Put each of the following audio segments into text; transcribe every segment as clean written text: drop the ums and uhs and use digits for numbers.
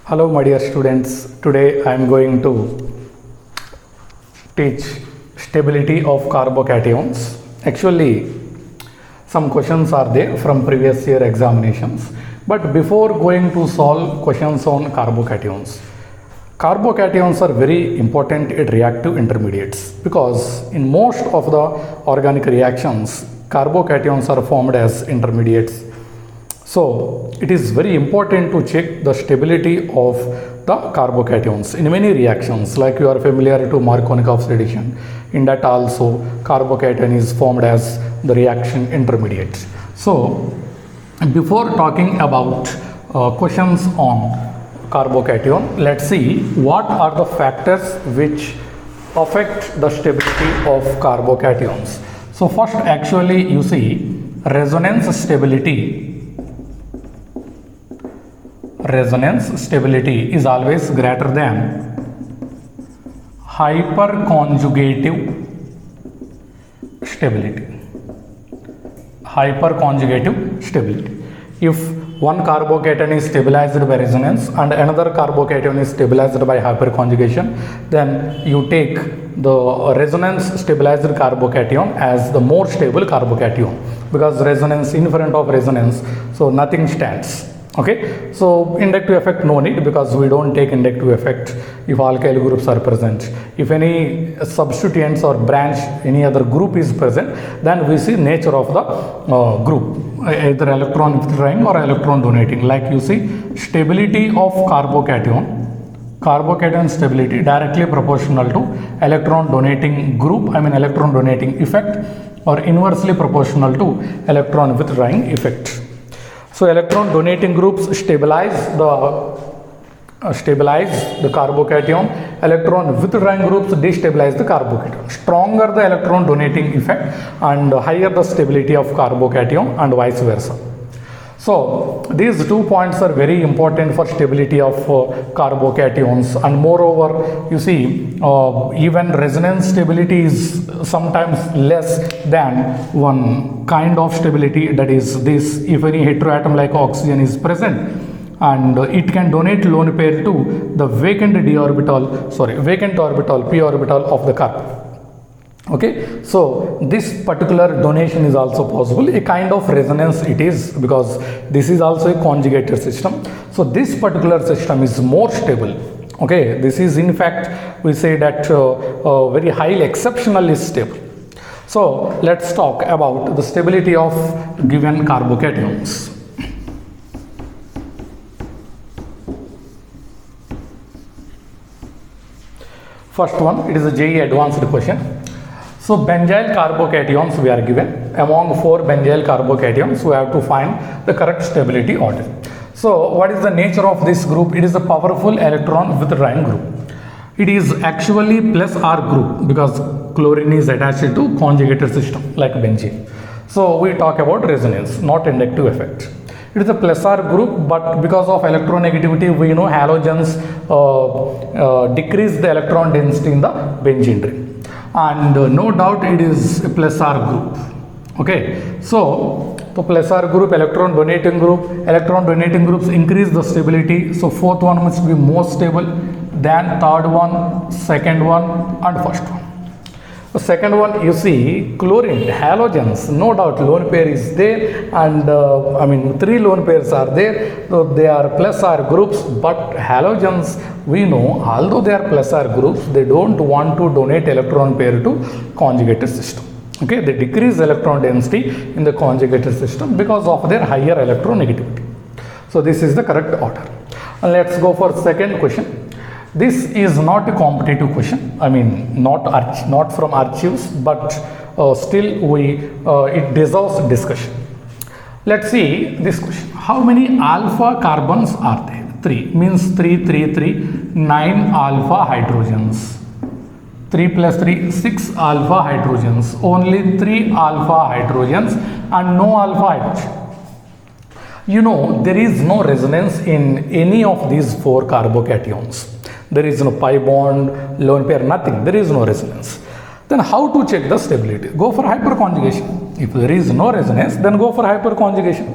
Hello, my dear students. Today I am going to teach stability of carbocations. Actually, some questions are there from previous year examinations. But before going to solve questions on carbocations are very important at reactive intermediates because in most of the organic reactions, carbocations are formed as intermediates. So it is very important to check the stability of the carbocations in many reactions, like you are familiar to Markovnikov addition. In that also carbocation is formed as the reaction intermediate. So before talking about questions on carbocation, let's see what are the factors which affect the stability of carbocations. So first, actually you see resonance stability is always greater than hyperconjugative stability. If one carbocation is stabilized by resonance and another carbocation is stabilized by hyperconjugation, then you take the resonance stabilized carbocation as the more stable carbocation, because resonance in front of resonance, so nothing stands. Okay, so inductive effect no need, because we don't take inductive effect if alkyl groups are present. If any substituents or branch, any other group is present, then we see nature of the group, either electron withdrawing or electron donating. Like you see stability of carbocation stability directly proportional to electron donating group, electron donating effect, or inversely proportional to electron withdrawing effect. So electron donating groups stabilize the carbocation, electron withdrawing groups destabilize the carbocation. Stronger the electron donating effect and higher the stability of carbocation, and vice versa. So these 2 points are very important for stability of carbocations, and moreover you see even resonance stability is sometimes less than one kind of stability, that is this: if any heteroatom like oxygen is present and it can donate lone pair to the vacant orbital p orbital of the carbon. Okay, so this particular donation is also possible, a kind of resonance it is, because this is also a conjugated system. So this particular system is more stable. Okay, this is in fact we say that very highly exceptionally stable. So let's talk about the stability of given carbocations. First one, it is a JEE advanced question. So benzyl carbocations we are given. Among 4 benzyl carbocations, we have to find the correct stability order. So what is the nature of this group? It is a powerful electron withdrawing group. It is actually plus R group, because chlorine is attached to conjugated system like benzene. So we talk about resonance, not inductive effect. It is a plus R group, but because of electronegativity, we know halogens decrease the electron density in the benzene ring. And no doubt it is a plus R group. Okay, so plus R group, electron donating groups increase the stability. So fourth one must be more stable, then third one, second one, and first one. The second one, you see chlorine, halogens, no doubt lone pair is there, and 3 lone pairs are there, so they are plus R groups. But halogens, we know, although they are plus R groups, they don't want to donate electron pair to conjugated system. Okay, they decrease electron density in the conjugated system because of their higher electronegativity. So this is the correct order. And let's go for second question. This is not a competitive question, not from archives, but still it deserves discussion. Let's see this question. How many alpha carbons are there? 3 means 3, 3, 3, 9 alpha hydrogens. 3 plus 3, 6 alpha hydrogens. Only 3 alpha hydrogens and no alpha hydrogen. You know, there is no resonance in any of these 4 carbocations. There is no pi bond, lone pair, nothing. There is no resonance. Then how to check the stability? Go for hyperconjugation. If there is no resonance, then go for hyperconjugation.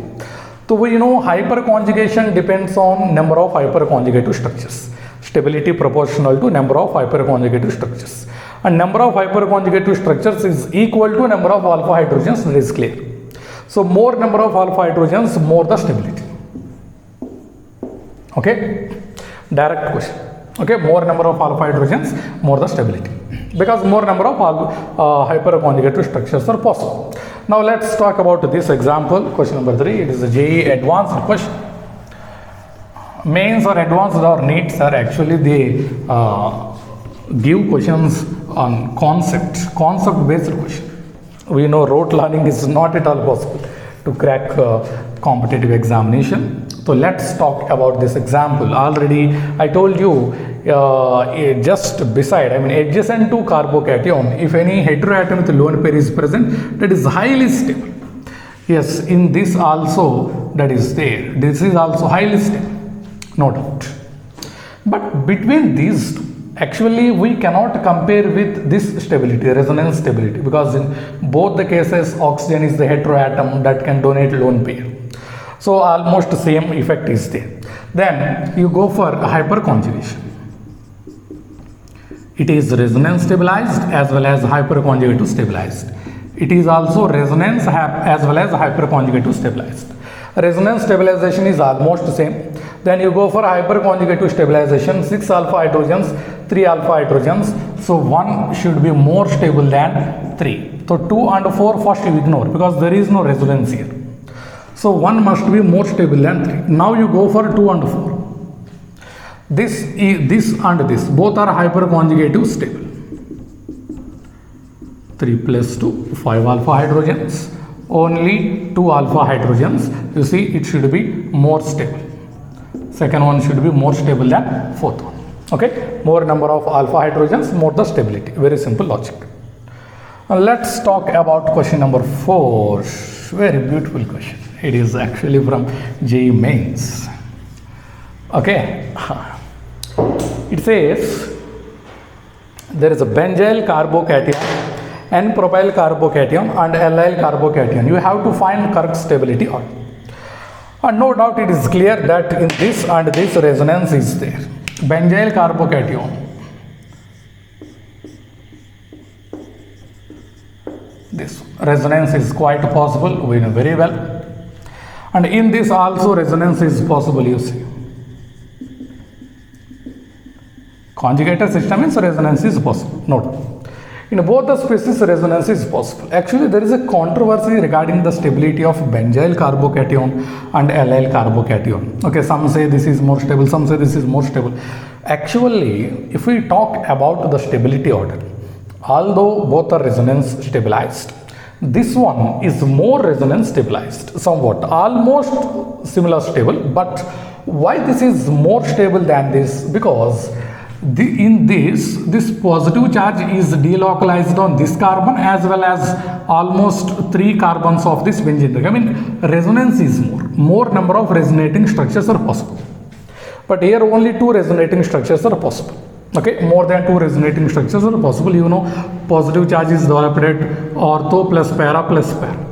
So we know hyperconjugation depends on number of hyperconjugative structures. Stability proportional to number of hyperconjugative structures. And number of hyperconjugative structures is equal to number of alpha hydrogens, that is clear. So more number of alpha hydrogens, more the stability. Okay, direct question. Okay, more number of alpha hydrogens, more the stability, because more number of hyperconjugative structures are possible. Now let's talk about this example, question number 3. It is a JEE advanced question. Mains or advanced or NEETs are actually they give questions on concept based question. We know rote learning is not at all possible to crack competitive examination. So let's talk about this example. Already I told you just beside, adjacent to carbocation, if any heteroatom with lone pair is present, that is highly stable. Yes, in this also that is there. This is also highly stable, no doubt. But between these two, actually we cannot compare with this stability, resonance stability, because in both the cases oxygen is the heteroatom that can donate lone pair. So almost same effect is there. Then you go for hyperconjugation. It is resonance stabilized as well as hyperconjugative stabilized. It is also resonance as well as hyperconjugative stabilized. Resonance stabilization is almost the same. Then you go for hyperconjugative stabilization, 6 alpha hydrogens, 3 alpha hydrogens. So 1 should be more stable than 3. So 2 and 4 first you ignore because there is no resonance here. So 1 must be more stable than 3. Now you go for 2 and 4. This and this both are hyperconjugative stable. 3 plus 2, 5 alpha hydrogens. Only 2 alpha hydrogens. You see, it should be more stable. Second one should be more stable than fourth one. Okay, more number of alpha hydrogens, more the stability. Very simple logic. Now let's talk about question number 4. Very beautiful question. It is actually from JEE Mains. Okay, it says there is a benzyl carbocation, N-propyl carbocation and allyl carbocation. You have to find correct stability order. And no doubt it is clear that in this and this resonance is there. Benzyl carbocation. This resonance is quite possible, we know very well. And in this also resonance is possible, you see. Conjugated system means resonance is possible. Note. In both the species, resonance is possible. Actually, there is a controversy regarding the stability of benzyl carbocation and allyl carbocation. Okay, some say this is more stable, some say this is more stable. Actually, if we talk about the stability order, although both are resonance stabilized, this one is more resonance stabilized, somewhat, almost similar stable. But why this is more stable than this? Because in this positive charge is delocalized on this carbon as well as almost 3 carbons of this benzene ring. Resonance is more number of resonating structures are possible, but here only 2 resonating structures are possible. Okay, more than 2 resonating structures are possible. You know, positive charge is developed at ortho plus para plus para.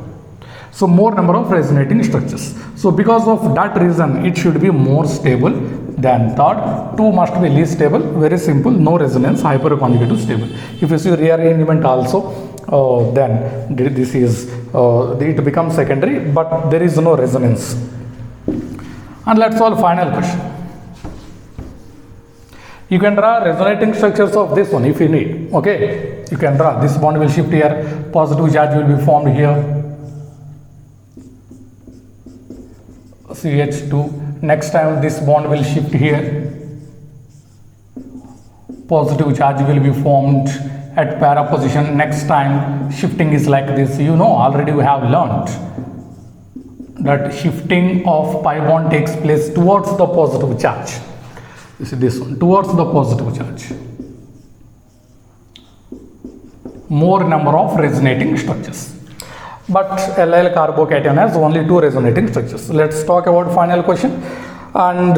So more number of resonating structures. So because of that reason, it should be more stable than third. 2 must be least stable. Very simple, no resonance, hyperconjugative stable. If you see rearrangement also, then this is it becomes secondary, but there is no resonance. And let's solve final question. You can draw resonating structures of this one if you need. Okay, you can draw. This bond will shift here. Positive charge will be formed here. CH2. Next time this bond will shift here. Positive charge will be formed at para position. Next time shifting is like this. You know, already we have learned that shifting of pi bond takes place towards the positive charge. You see this one, towards the positive charge. More number of resonating structures. But allyl carbocation has only 2 resonating structures. Let's talk about final question. And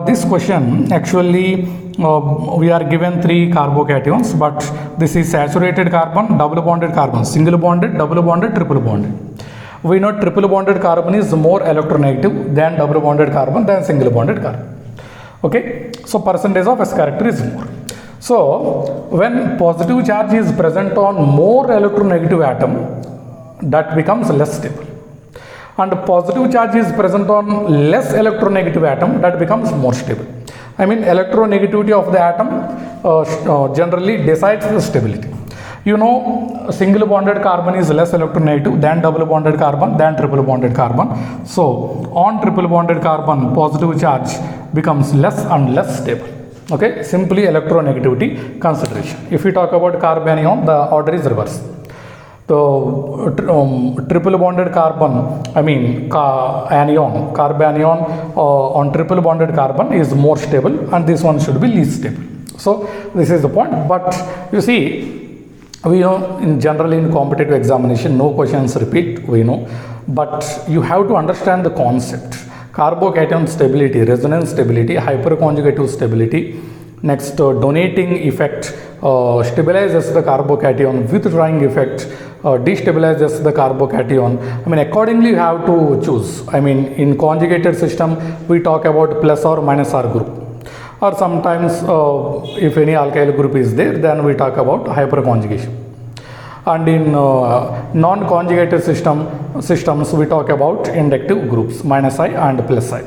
this question actually we are given 3 carbocations, but this is saturated carbon, double bonded carbon, single bonded, double bonded, triple bonded. We know triple bonded carbon is more electronegative than double bonded carbon than single bonded carbon. Okay, so percentage of S character is more. So when positive charge is present on more electronegative atom, that becomes less stable, and positive charge is present on less electronegative atom, that becomes more stable. I mean, electronegativity of the atom generally decides the stability. You know, single bonded carbon is less electronegative than double bonded carbon than triple bonded carbon. So on triple bonded carbon, positive charge becomes less and less stable. Okay, simply electronegativity consideration. If we talk about carbanion, the order is reverse. So triple bonded carbon, I mean carbanion on triple bonded carbon is more stable, and this one should be least stable. So this is the point. But you see, we know in generally in competitive examination, no questions repeat, we know, but you have to understand the concept. Carbocation stability, resonance stability, hyperconjugative stability, next donating effect stabilizes the carbocation, withdrawing effect destabilizes the carbocation. I mean, accordingly you have to choose. I mean, in conjugated system we talk about plus or minus R group, or sometimes if any alkyl group is there, then we talk about hyperconjugation. And in non-conjugated systems we talk about inductive groups, minus I and plus I.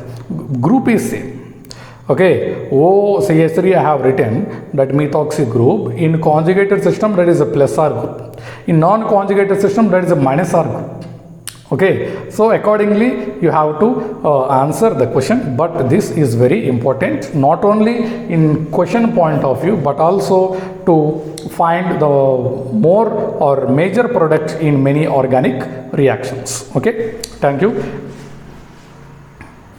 Group is same. Okay, OCH3 I have written that methoxy group. In conjugated system, that is a plus R group. In non-conjugated system, that is a minus R group. Okay, so accordingly you have to answer the question, but this is very important, not only in question point of view, but also to find the more or major product in many organic reactions. Okay, thank you.